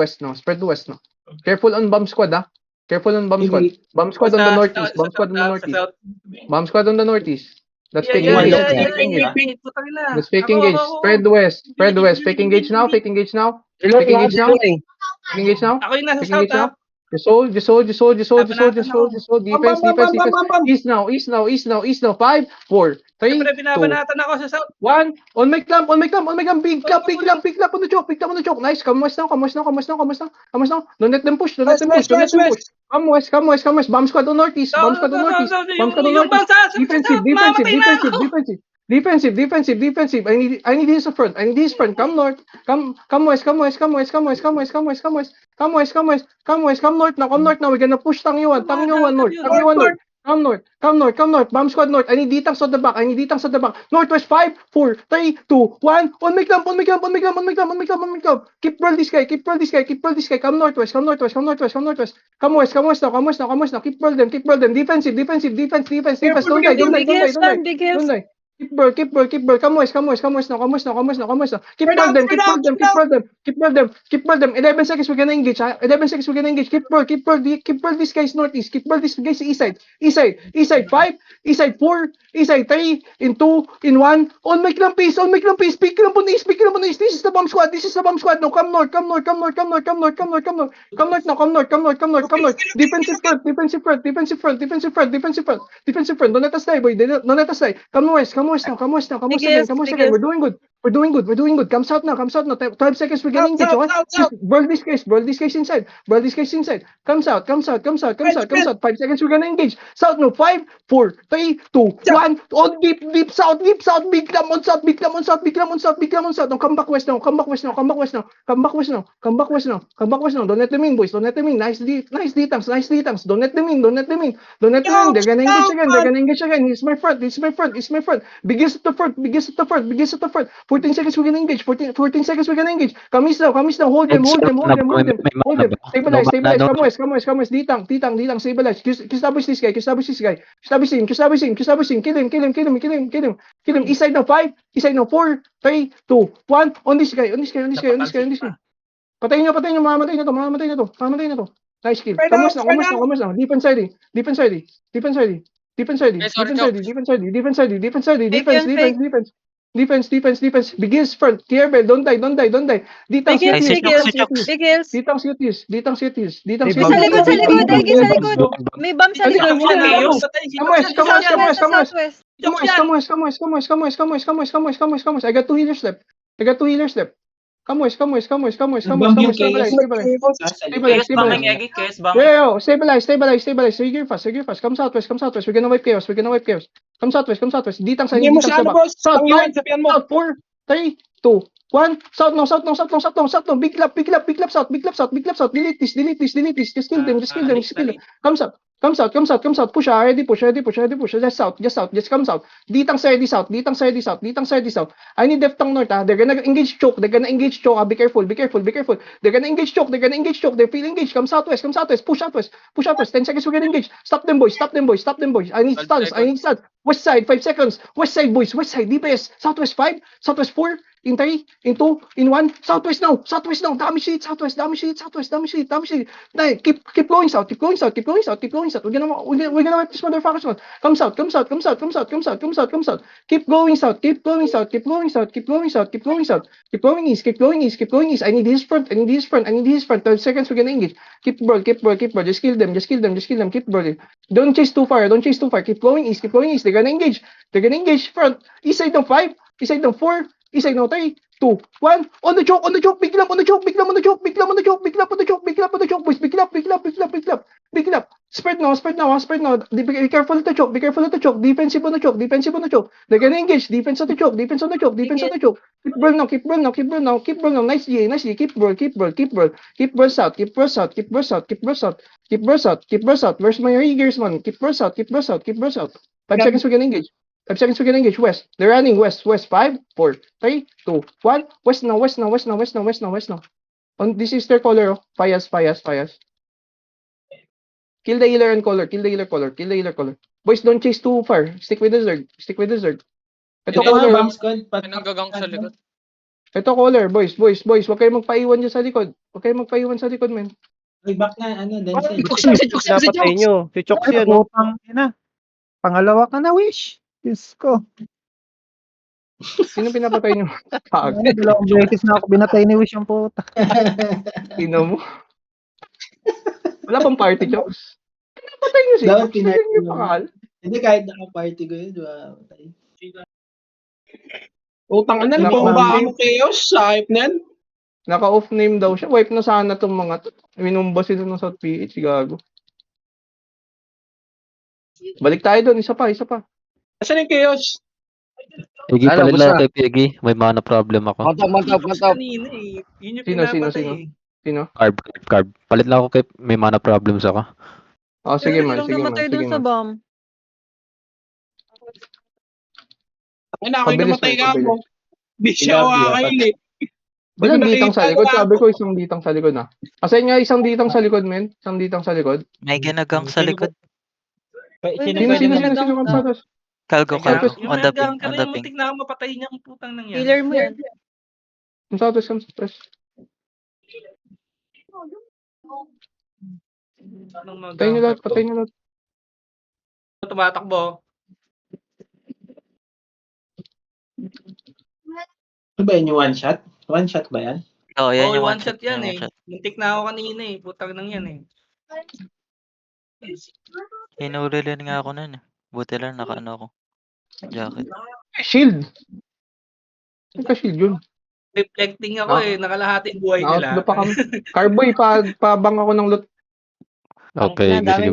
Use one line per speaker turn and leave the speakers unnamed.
west now. Spread to west now. Careful on bomb squad, ah. Careful on bomb squad. Bomb squad on the northeast. Bomb squad on the northeast. Bomb squad on the northeast. Let's fake engage. Let's fake engage. Let's fake engage. Spread west. Spread west. Fake engage now. Fake engage now. Fake engage now. Fake engage now.
Ako yung nasa
Fake
south,
engage now. Just hold. Defense. East now. 5, 4, 3,
Siyempre,
2,
binabanatan ako sa south.
1. On my clamp. Big clap on the choke. Nice. Come west now. Don't let them push. Come west. Bomb squad on northeast. Defensive. I need his front. Come north. Come west. Come north now. We're gonna push Tang Yuan north. Come north. Bomb squad north. I need Ditang at the back. Northwest 5, 4, 3, 2, 1. On my clamp. Keep roll this guy. Come northwest. Come west now. Keep roll them. Defensive. Don't die. Keep ball. Come west now. Keep roll them. 11 seconds, we're gonna engage. Keep roll these guys northeast. Keep roll these guys east side. East side 5, east side 4, east side 3, in 2, in 1. On my clamp piece. Pick clamp on east. This is the bomb squad. No, come north. Come north now. Defensive front. Don't let us die, boy. Don't let us die. Come west again. We're doing good. Come south now. 12 seconds, we're getting engaged. Just burn this case inside. Come south. 5 seconds, we're gonna engage. South now. 5, 4, 3, 2, 1. On deep south. Big clam on south. Now come back west now. Don't let them in, boys. Nice detangs. Don't let them in. They're gonna engage again. It's my front. Biggest at the front. 14 seconds, we're gonna engage. 14 seconds, we're gonna engage. Come east now. Hold them. Stabilize. Come west. Ditang. Stabilize. Establish this guy. Establish him. Kill him. East side now. 5. East side now. 4, 3, 2, 1. On this guy. Patayin nyo. Mamamatay na to. Nice kill. Come west now. Defense ready. Defense. Begins front. Clear bell. Don't die. Ditang cities.
Sa likod. May bomb sa likod.
Come west. I got 2 healers left. Come west. Stabilize. Sige fast. Come southwest. We're gonna wipe chaos. Come southwest. Ditang sa back. South 4, 3, 2, 1. South now. Big clap south. Delete this. Just kill them. Come south. Push. Ready push. Just south. Just come south. Ditang side south. I need left tang north. They're gonna engage choke. Be careful. They're gonna engage choke. They feel engaged. Come southwest. Push outwest. 10 seconds, we're gonna engage. Stop them boys. I need stuns. West side, 5 seconds. West side, boys. DPS. Southwest 5. Southwest 4. In 3, in 2, in 1. Southwest now. Damage it. Southwest. Keep going south. We're gonna wipe this motherfuckers one. Come south. Keep going south. Keep going east. I need his front. 12 seconds, we're gonna engage. Keep ball. Just kill them. Keep balling. Don't chase too far. Keep going east. They're gonna engage front. East side now 5. East side now 4. East side now 3, 2, 1. On the choke. Big clap on the choke. Boys, big clap. Spread now. Be careful at the choke. Defensive on the choke. They're gonna engage. Defense on the choke. Keep ball now. Nice G. Keep ball south. Where's my riggers, man? Keep ball south. 5 seconds, we're gonna engage. West. They're running west. 5, 4, 3, 2, 1. West now. On this is their color. Fayas. Kill the healer and color. Boys, don't chase too far. Stick with the Zerg. Ito color.
Nanggagong sa likod.
Ito caller, boys. Huwag kayong magpaiwan dyan sa likod. Huwag kayong magpaiwan sa likod, men.
Ay, back na, Denzel.
Si Chokes yan, no?
Putang ina. Pangalawa ka na, Wish. Diyos ko.
Sino pinapatay nyo? Pag.
Dalawang beses na ako binatay ni Wish yung puta.
Sino mo? Wala pang party, Chokes. Pinapatay nyo siya.
Dapat pinatay
Sino yung
mo.
pangal?
Hindi, kahit naka-party ko yun, diba?
Utang ina,
Nako,
bumaba ang chaos sa hype niyan.
Naka-off name daw siya. Wipe na sana tong mga to. Minumba sila ng South PH. Gago. Balik tayo doon. Isa pa.
Asan yung chaos?
Piggy,
Ano,
palit
basta?
lang kay Piggy. May mana problem ako.
Mantap.
Kanina eh. Yun yung
Sino?
pinapatay eh.
Sino?
Carb. Palit lang ako kay may mana problems ako.
Oh, sige man.
Sino namatay dun sa bomb?
Ay, na ako'y
Pabilis
namatay
lang,
ka
pabilis.
mo. Di siya kakain eh.
Walang
Di ko
ditang sa
nakita
likod.
na
Sabi
ako.
ko isang ditang sa likod na. Assign nga isang ditang sa likod, men. Isang ditang sa likod.
May ginagang sa likod.
Sino kamsatos?
Kalgo.
Yung
On the ping.
nagagang ka
On
rin
the
yung
ping.
muntik na ako mapatay niyang putang nang yan.
Healer mo yan.
Kamsatos.
Anong
Patay nyo lahat.
Tumatakbo.
Ano ba yun yung one shot? One shot ba yan?
Oo, yan
Oh,
yung
one shot yan eh.
One shot.
Muntik na ako kanina eh. Putang nang yan eh.
Hinulilin nga ako nun eh. Buti lang naka-ano ako. Jacket.
Shield. Saan ka shield yun?
Reflecting ako eh. Nakalahating buhay nila.
Outlo pa kami. Carboy, pabang ako ng loot.
Okay, sige.